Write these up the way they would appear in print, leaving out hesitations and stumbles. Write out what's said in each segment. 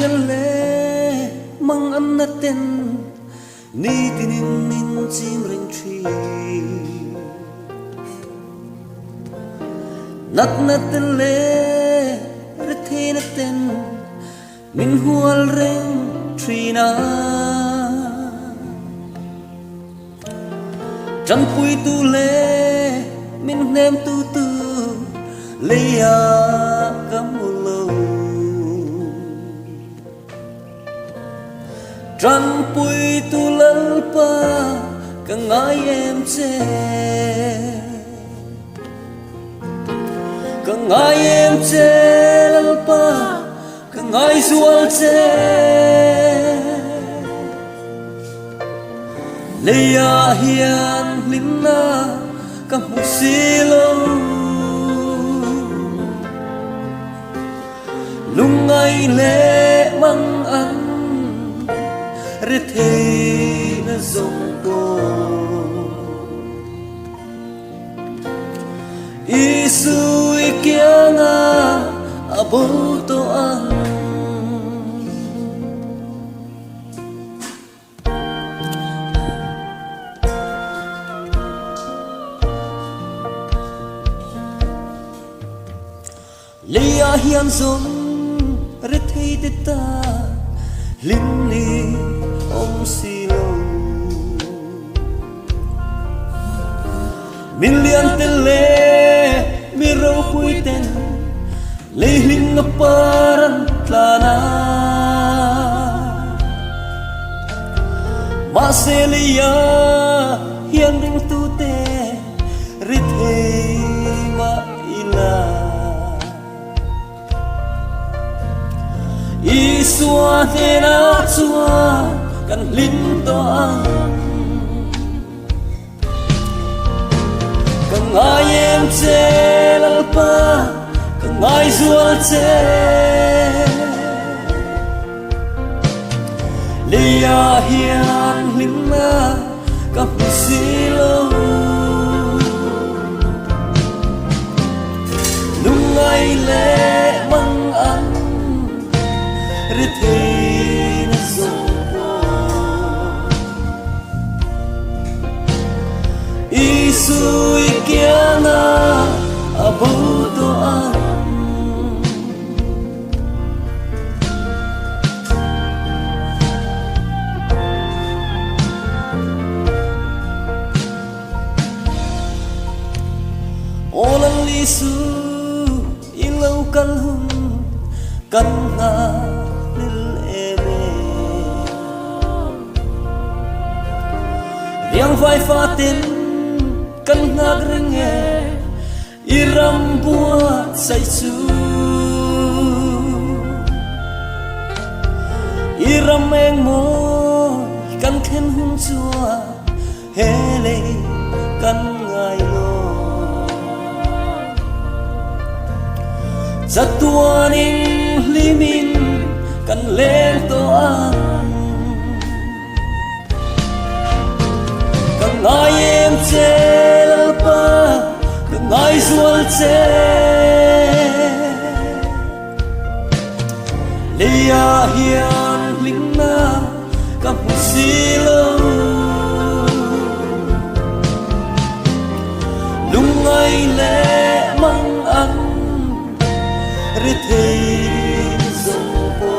nan le mang an na ten ni tinin nin chim ring thi nat na ten le re the na ten min hual reng thi na trăng pui tu le min nem tu tu le ya kamulo trăng pui tu lal pa ka ngai em che ka ngai em che lal pa ka ngai sual che le ya hian ling na ka mu si lo lung ai le mang an re the na zong ko isu ikianga abo to an Leia hian zong re thei te ta lim ni om si lo min lian te le mi ro pui ten le hling na paran tlana ma se leia hian ring tu te re thei ma ila Isua te na chua kan lim to ang kan ai em che lal pa kan ai zual che leia hian lim na ka si lo lung ai le mang an re the na zong po isu ikiana abo to an olang lisu ilau kal hum kan nga yang vai fa tin kan ngak ring e iram buat sai su iram eng mo kan khen hum chua hele kan ngai lo zatuaning limin kan leng to an ngai em che lal pa ka ngai zual che leia hian ling na ka pu si lo lung ngai le mang an re thei zong po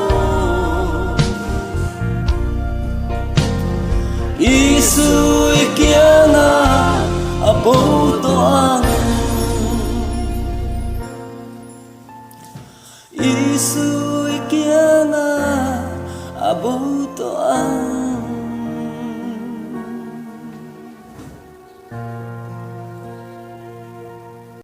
isu ikiana abo to ang isu ikiana abo to ang